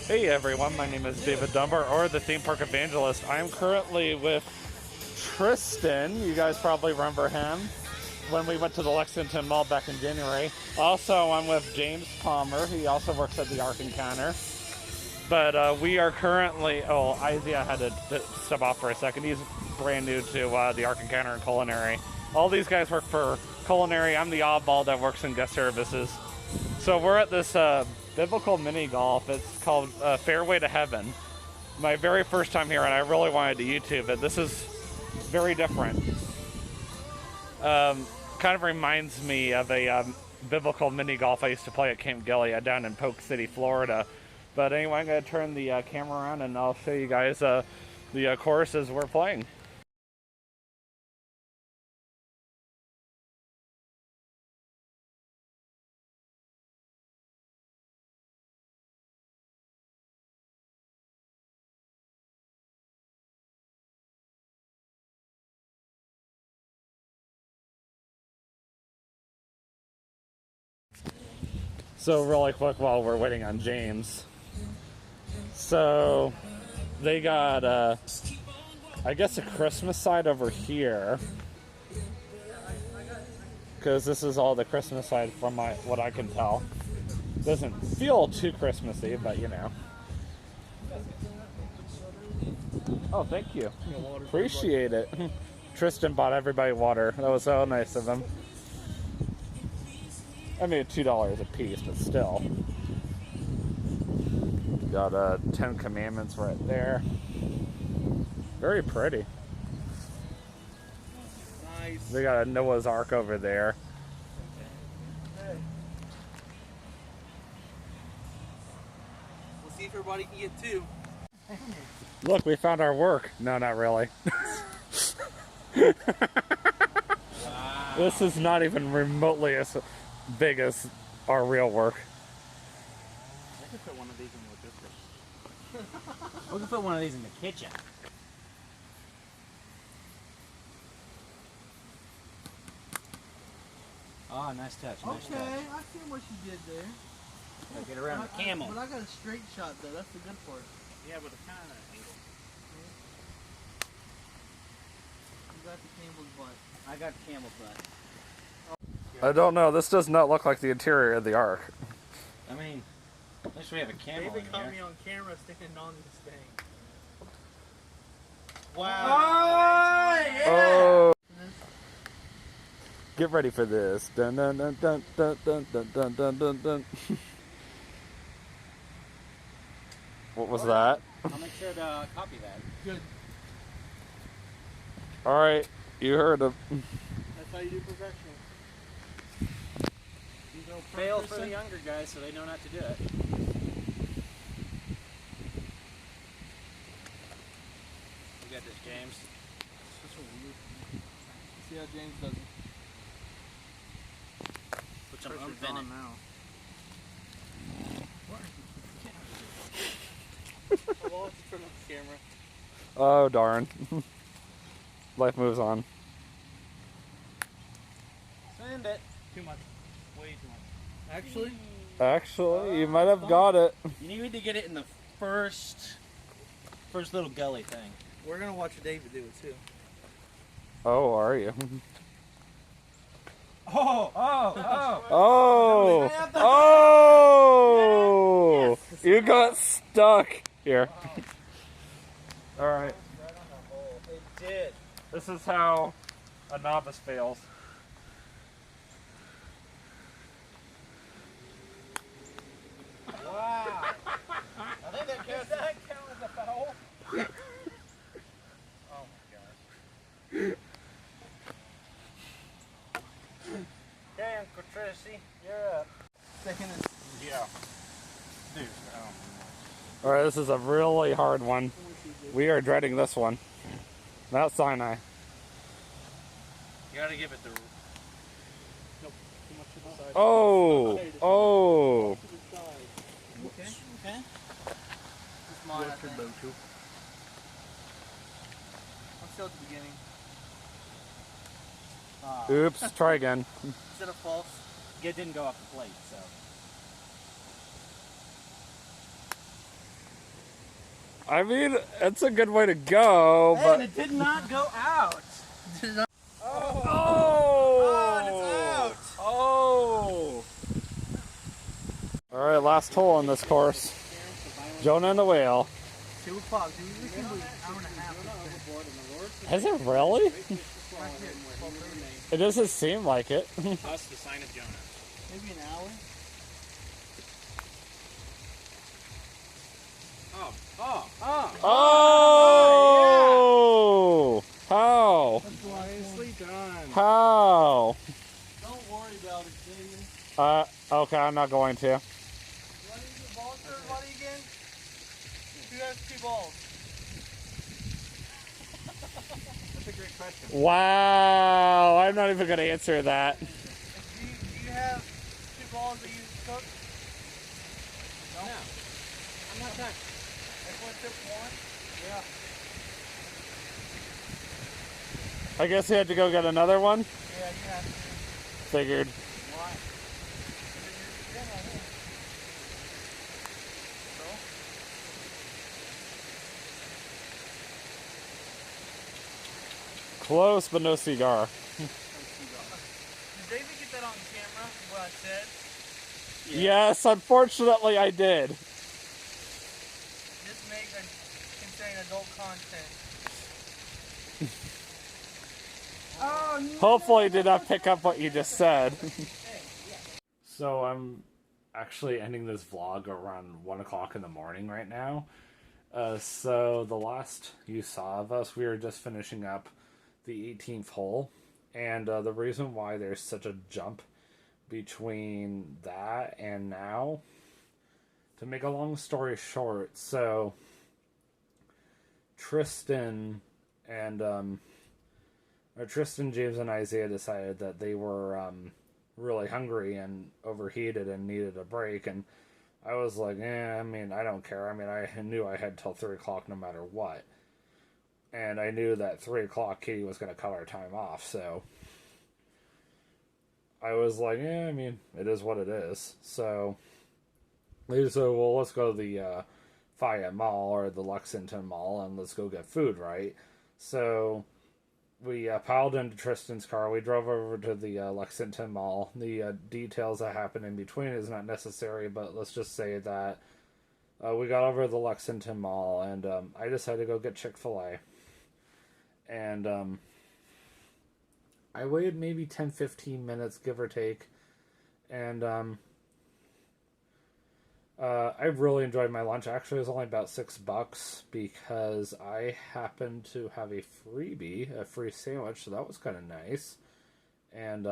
Hey everyone, my name is David Dunbar, or the Theme Park Evangelist. I am currently with Tristan. You guys probably remember him when we went to the Lexington Mall back in January. Also, I'm with James Palmer. He also works at the Ark Encounter. But we are currently... Oh, Isaiah had to step off for a second. He's brand new to the Ark Encounter and Culinary. All these guys work for Culinary. I'm the oddball that works in guest services. So we're at this biblical mini golf. It's called Fairway to Heaven. My very first time here, and I really wanted to YouTube it. This is very different. Kind of reminds me of a biblical mini golf I used to play at Camp Gilead down in Polk City, Florida. But anyway, I'm going to turn the camera around and I'll show you guys the courses we're playing. So really quick while we're waiting on James. So they got, I guess, a Christmas side over here. Because this is all the Christmas side from what I can tell. Doesn't feel too Christmassy, but you know. Oh, thank you. Appreciate it. Tristan bought everybody water. That was so nice of him. I mean, $2 a piece, but still. Got 10 Commandments right there. Very pretty. Nice. They got a Noah's Ark over there. Okay. We'll see if everybody can get two. Look, we found our work. No, not really. Wow. This is not even remotely as big as our real work. I could put one of these in the kitchen. We can put one of these in the kitchen. Oh, nice touch. Nice Okay, touch. I see what you did there. Gotta get around the camel. But I got a straight shot though. That's the good part. Yeah, with a kind of angle. You got the camel's butt. I got camel butt. I don't know. This does not look like the interior of the Ark. I mean, at least we have a camel They in even caught me here. on camera standing on this thing. Wow. Oh, yeah. Oh! Get ready for this. Dun dun dun dun dun dun dun dun dun dun dun. What was that? I'll make sure to copy that. Good. All right, you heard him. That's how you do professional. You go Fail for the younger guys so they know not to do it. You got this, James. That's so weird. See how James does it. Put some Pressure's oomph in on it. now. I lost it from the camera. Oh darn. Life moves on. Send it. Too much. Way too much. Actually? Actually, you might have got it. You need to get it in the first little gully thing. We're gonna watch David do it too. Oh, are you? Oh! Oh! Oh! You got stuck here. All right. Right on the hole. It did. This is how a novice fails. Wow. I think that counts. Does that count as a foul? Oh my gosh. Okay, Uncle Tracy, you're up. Second is Yeah. Dude, All right, this is a really hard one. We are dreading this one. Not Sinai. you gotta give it the. nope, too much to the side. Oh! Oh! To the side. Okay. Okay. It's mine, I think. I'm still at the beginning. Oops, try again. Is it a false? It didn't go off the plate, so. I mean, it's a good way to go, And but... it did not go out. Oh! Oh, it's out. Oh! Alright, last hole on this course. Jonah and the whale. 2 o'clock, dude. This is an hour and a half. Has it really? It doesn't seem like it. That's the sign of Jonah. Maybe an hour. Oh! How? Nicely done. How? Don't worry about it, Damien. Okay, I'm not going to. You want to use the ball for everybody again? Who has 2 balls? That's a great question. Wow, I'm not even going to answer that. Do you have 2 balls that you cook? No. I'm not done. Everyone took 1? Yeah. I guess you had to go get another one? Yeah, you have to. Figured. Why? Close, but no cigar. Did David get that on camera, what I said? Yes, unfortunately I did. This may contain adult content. Oh, no. Hopefully did not pick up what you just said. So I'm actually ending this vlog around 1 o'clock in the morning right now. So the last you saw of us, we were just finishing up the 18th hole. And the reason why there's such a jump between that and now, to make a long story short, so Tristan, James, and Isaiah decided that they were really hungry and overheated and needed a break. And I was like, I mean, I don't care. I mean, I knew I had till 3 o'clock no matter what. And I knew that 3 o'clock Katie was going to cut our time off, so I was like, I mean, it is what it is. So they said, well, let's go to the Fayette Mall or the Lexington Mall and let's go get food, right? So we piled into Tristan's car. We drove over to the Lexington Mall. The details that happened in between is not necessary, but let's just say that we got over to the Lexington Mall, and I decided to go get Chick-fil-A. And I waited maybe 10-15 minutes, give or take. And I really enjoyed my lunch. Actually, it was only about $6 because I happened to have a freebie, a free sandwich, so that was kind of nice. And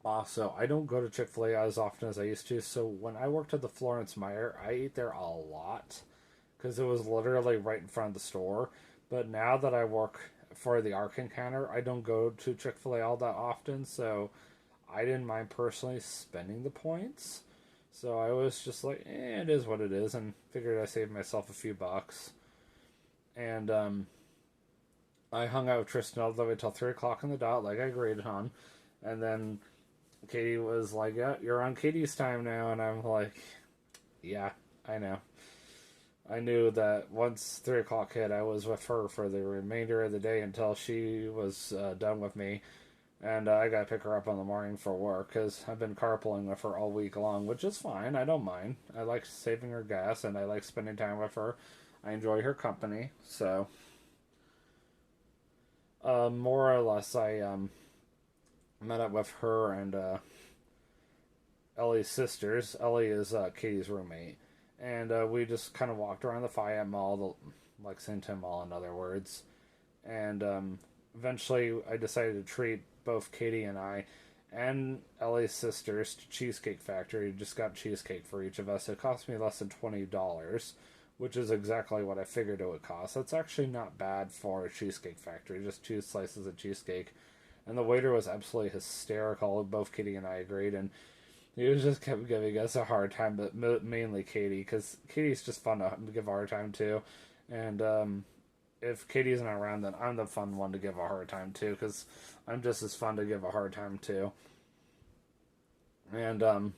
also, I don't go to Chick-fil-A as often as I used to, so when I worked at the Florence Meyer, I ate there a lot because it was literally right in front of the store. But now that I work for the Arc Encounter, I don't go to Chick-fil-A all that often, so I didn't mind personally spending the points. So I was just like, it is what it is, and figured I saved myself a few bucks. And I hung out with Tristan all the way till 3 o'clock on the dot, like I agreed on. And then Katie was like, yeah, you're on Katie's time now. And I'm like, yeah, I know. I knew that once 3 o'clock hit, I was with her for the remainder of the day until she was done with me. And I got to pick her up in the morning for work because I've been carpooling with her all week long, which is fine. I don't mind. I like saving her gas and I like spending time with her. I enjoy her company. So, more or less, I met up with her and Ellie's sisters. Ellie is Katie's roommate. And we just kind of walked around the Fayette Mall, the Lexington Mall, in other words. And eventually I decided to treat both Katie and I and Ellie's sisters to Cheesecake Factory. Just got cheesecake for each of us. It cost me less than $20, which is exactly what I figured it would cost. That's actually not bad for a Cheesecake Factory, just 2 slices of cheesecake. And the waiter was absolutely hysterical. Both Katie and I agreed, and he was just kept giving us a hard time, but mainly Katie, because Katie's just fun to give a hard time to. And if Katie isn't around, then I'm the fun one to give a hard time to, because I'm just as fun to give a hard time to. And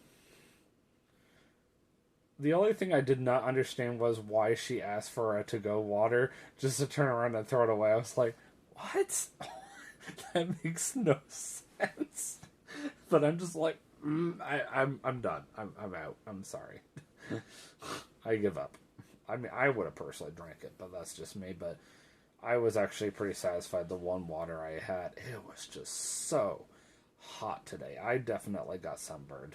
The only thing I did not understand was why she asked for a to-go water just to turn around and throw it away. I was like, what? That makes no sense. But I'm just like, I'm done. I'm out. I'm sorry. I give up. I mean, I would have personally drank it, but that's just me. But I was actually pretty satisfied. The one water I had, it was just so hot today. I definitely got sunburned.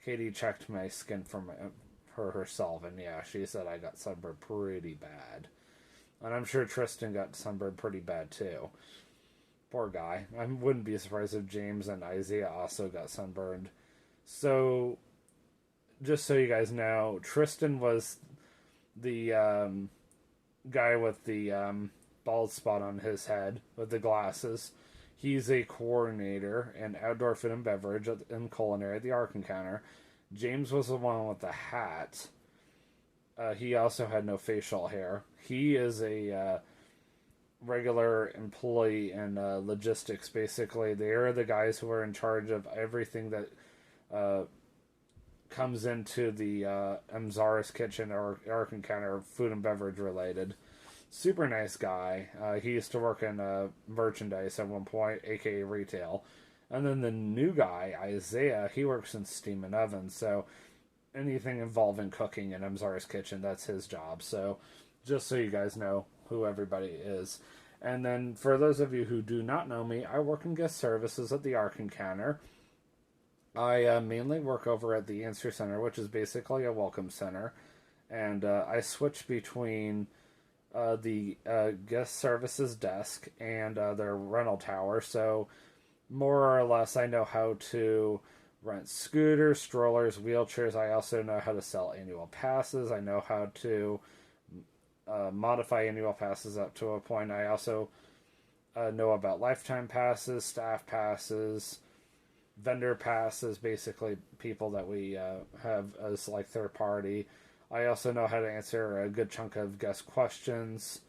Katie checked my skin from her herself, and yeah, she said I got sunburned pretty bad. And I'm sure Tristan got sunburned pretty bad too. Poor guy. I wouldn't be surprised if James and Isaiah also got sunburned. So, just so you guys know, Tristan was the guy with the bald spot on his head with the glasses. He's a coordinator in outdoor food and beverage in culinary at the Ark Encounter. James was the one with the hat. He also had no facial hair. He is a regular employee in logistics, basically. They are the guys who are in charge of everything that comes into the Mzara's kitchen or Ark Encounter, food and beverage related. Super nice guy. He used to work in merchandise at one point, aka retail. And then the new guy, Isaiah, he works in steam and ovens. So anything involving cooking in Mzara's kitchen, that's his job. So just so you guys know who everybody is. And then for those of you who do not know me, I work in guest services at the Ark Encounter. I mainly work over at the Answer Center, which is basically a welcome center. And I switch between the guest services desk and their rental tower. So more or less I know how to rent scooters, strollers, wheelchairs. I also know how to sell annual passes. I know how to modify annual passes up to a point. I also know about lifetime passes, staff passes, vendor passes, basically people that we have as like third party. I also know how to answer a good chunk of guest questions.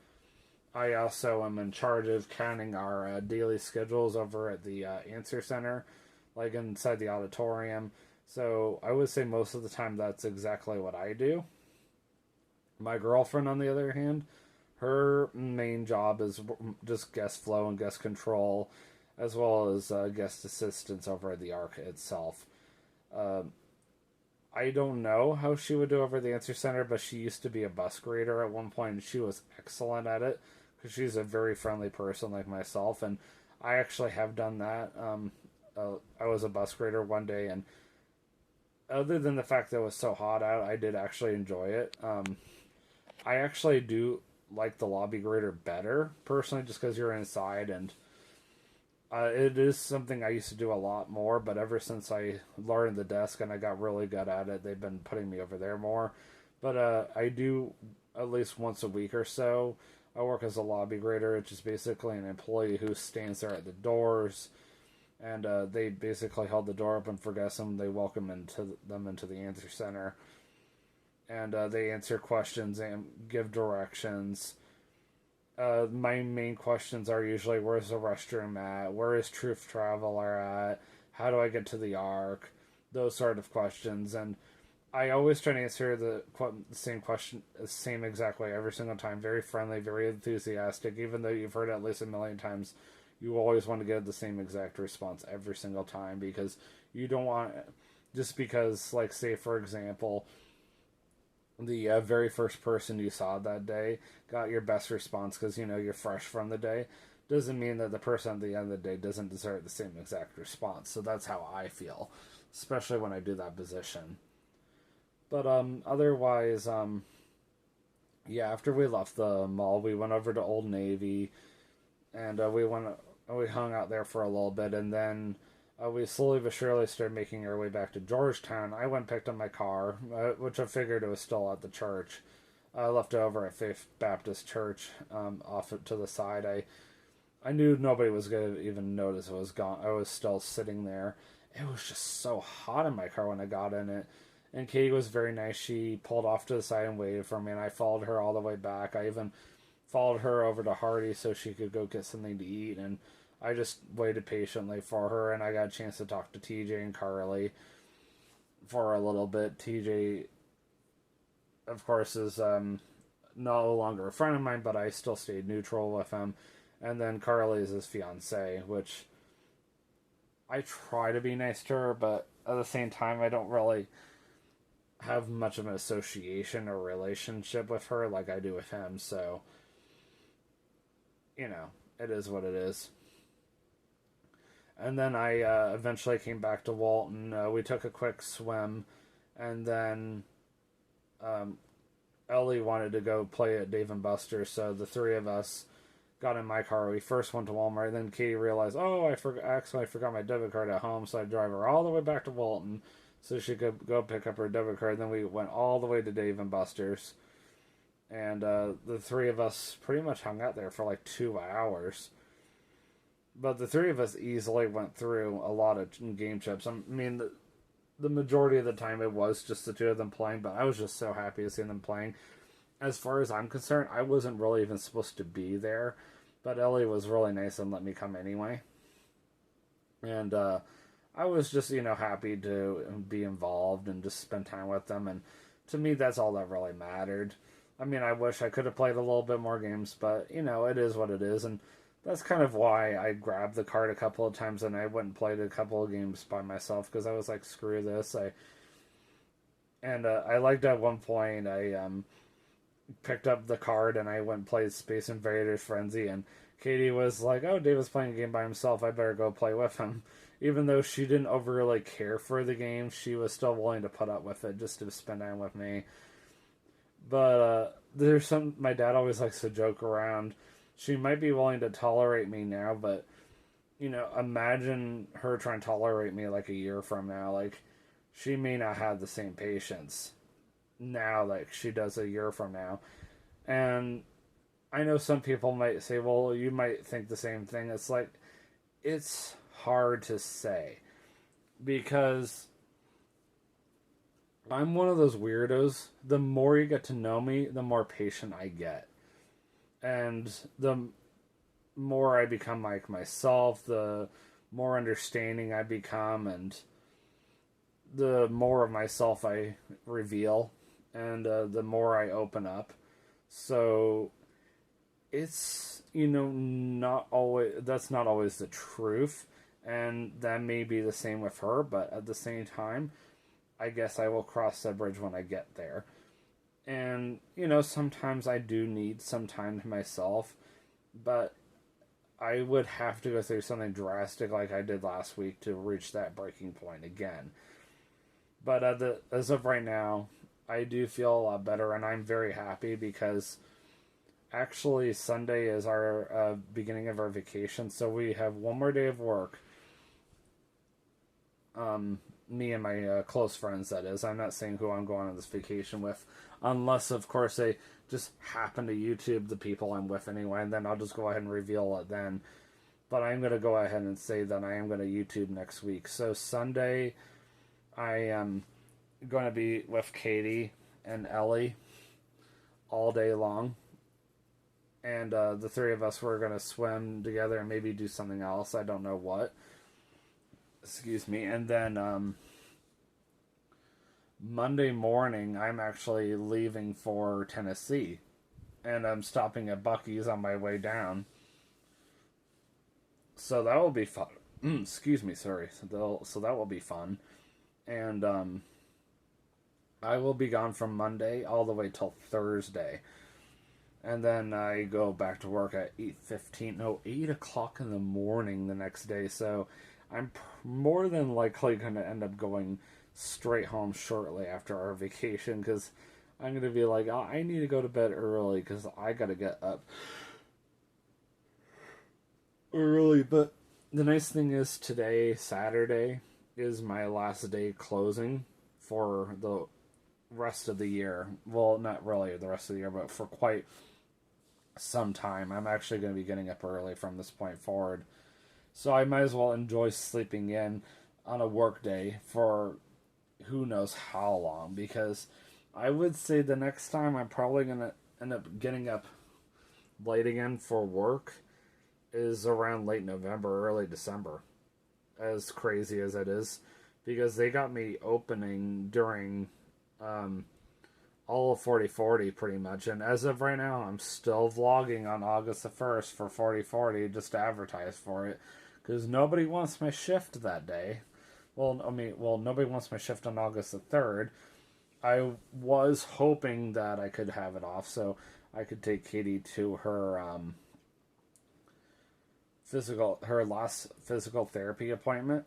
I also am in charge of counting our daily schedules over at the Answer Center, like inside the auditorium. So I would say most of the time that's exactly what I do. My girlfriend, on the other hand, her main job is just guest flow and guest control, as well as guest assistance over at the Ark itself. I don't know how she would do over the Answer Center, but she used to be a bus grader at one point, and she was excellent at it, because she's a very friendly person like myself, and I actually have done that. I was a bus grader one day, and other than the fact that it was so hot out, I did actually enjoy it. I actually do like the lobby grader better, personally, just because you're inside, and it is something I used to do a lot more, but ever since I learned the desk and I got really good at it, they've been putting me over there more. But I do at least once a week or so. I work as a lobby grader, which is basically an employee who stands there at the doors, and they basically hold the door open for guests, and they welcome them into the Answer Center. And they answer questions and give directions. My main questions are usually, where's the restroom at? Where is Truth Traveler at? How do I get to the Ark? Those sort of questions. And I always try to answer the same question, the same exact way every single time. Very friendly, very enthusiastic. Even though you've heard it at least a million times, you always want to get the same exact response every single time, because you don't want, just because, like, say, for example, the very first person you saw that day got your best response because, you're fresh from the day, doesn't mean that the person at the end of the day doesn't deserve the same exact response. So that's how I feel, especially when I do that position. But otherwise, yeah, after we left the mall, we went over to Old Navy, and we hung out there for a little bit, and then we slowly but surely started making our way back to Georgetown. I went and picked up my car, which I figured it was still at the church. I left it over at Faith Baptist Church, off to the side. I knew nobody was going to even notice it was gone. I was still sitting there. It was just so hot in my car when I got in it. And Katie was very nice. She pulled off to the side and waited for me, and I followed her all the way back. I even followed her over to Hardy so she could go get something to eat, and I just waited patiently for her, and I got a chance to talk to TJ and Carly for a little bit. TJ of course, is no longer a friend of mine, but I still stayed neutral with him. And then Carly is his fiance, which I try to be nice to her, but at the same time, I don't really have much of an association or relationship with her like I do with him. So, it is what it is. And then I eventually came back to Walton. We took a quick swim, and then Ellie wanted to go play at Dave and Buster's, so the three of us got in my car. We first went to Walmart, then Katie realized, I forgot my debit card at home, so I drive her all the way back to Walton so she could go pick up her debit card. Then we went all the way to Dave and Buster's, and the three of us pretty much hung out there for like 2 hours. But the three of us easily went through a lot of game chips. I mean, the majority of the time it was just the two of them playing, but I was just so happy to see them playing. As far as I'm concerned, I wasn't really even supposed to be there, but Ellie was really nice and let me come anyway. And I was just, happy to be involved and just spend time with them, and to me, that's all that really mattered. I mean, I wish I could have played a little bit more games, but, it is what it is, and that's kind of why I grabbed the card a couple of times and I went and played a couple of games by myself, because I was like, screw this. I liked at one point, I picked up the card and I went and played Space Invaders Frenzy, and Katie was like, oh, Dave was playing a game by himself, I better go play with him. Even though she didn't overly care for the game, she was still willing to put up with it just to spend time with me. But there's my dad always likes to joke around. She might be willing to tolerate me now, but, imagine her trying to tolerate me like a year from now. Like, she may not have the same patience now like she does a year from now. And I know some people might say, well, you might think the same thing. It's like, it's hard to say, because I'm one of those weirdos. The more you get to know me, the more patient I get. And the more I become like myself, the more understanding I become, and the more of myself I reveal, and the more I open up. So it's, that's not always the truth, and that may be the same with her, but at the same time, I guess I will cross that bridge when I get there. And, sometimes I do need some time to myself, but I would have to go through something drastic like I did last week to reach that breaking point again. But as of right now, I do feel a lot better, and I'm very happy because actually Sunday is our beginning of our vacation, so we have one more day of work. Me and my close friends, that is. I'm not saying who I'm going on this vacation with, unless, of course, they just happen to YouTube the people I'm with anyway, and then I'll just go ahead and reveal it then. But I'm going to go ahead and say that I am going to YouTube next week. So Sunday, I am going to be with Katie and Ellie all day long. And the three of us, we're going to swim together and maybe do something else. I don't know what. Excuse me. And then Monday morning, I'm actually leaving for Tennessee. And I'm stopping at Buc-ee's on my way down. So that will be fun. Excuse me, sorry. So that will be fun. And I will be gone from Monday all the way till Thursday. And then I go back to work at 8 o'clock in the morning the next day. So I'm more than likely going to end up going straight home shortly after our vacation, because I'm going to be like, oh, I need to go to bed early because I got to get up early. But the nice thing is today, Saturday, is my last day closing for the rest of the year. Well, not really the rest of the year, but for quite some time. I'm actually going to be getting up early from this point forward. So I might as well enjoy sleeping in on a work day for who knows how long, because I would say the next time I'm probably going to end up getting up late again for work is around late November, early December, as crazy as it is, because they got me opening during all of 4040 pretty much. And as of right now, I'm still vlogging on August the 1st for 4040 just to advertise for it. Because nobody wants my shift that day. Well, nobody wants my shift on August the 3rd. I was hoping that I could have it off so I could take Katie to her her last physical therapy appointment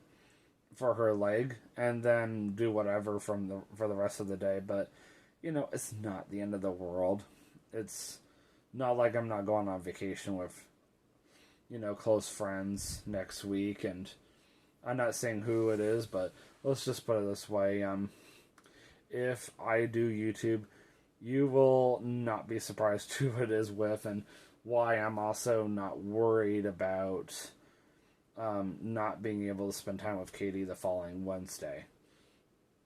for her leg, and then do whatever for the rest of the day. But it's not the end of the world. It's not like I'm not going on vacation with close friends next week, and I'm not saying who it is, but let's just put it this way. If I do YouTube, you will not be surprised who it is with, and why I'm also not worried about not being able to spend time with Katie the following Wednesday.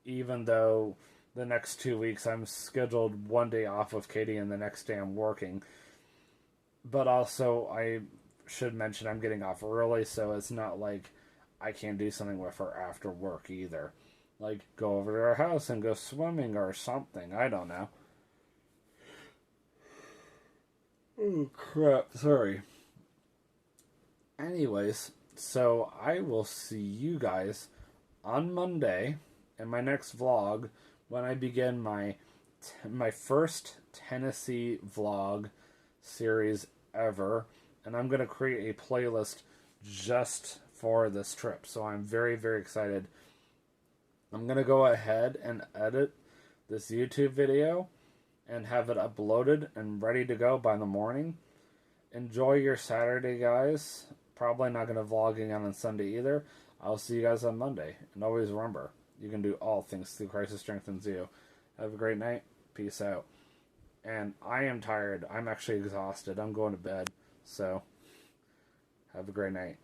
Even though the next 2 weeks I'm scheduled one day off with Katie and the next day I'm working. But also, I should mention I'm getting off early, so it's not like I can't do something with her after work either. Like, go over to her house and go swimming or something. I don't know. Oh, crap. Sorry. Anyways, so I will see you guys on Monday in my next vlog when I begin my first Tennessee vlog series ever. And I'm going to create a playlist just for this trip. So I'm very, very excited. I'm going to go ahead and edit this YouTube video and have it uploaded and ready to go by the morning. Enjoy your Saturday, guys. Probably not going to vlog again on Sunday either. I'll see you guys on Monday. And always remember, you can do all things through Christ who strengthens you. Have a great night. Peace out. And I am tired. I'm actually exhausted. I'm going to bed. So, have a great night.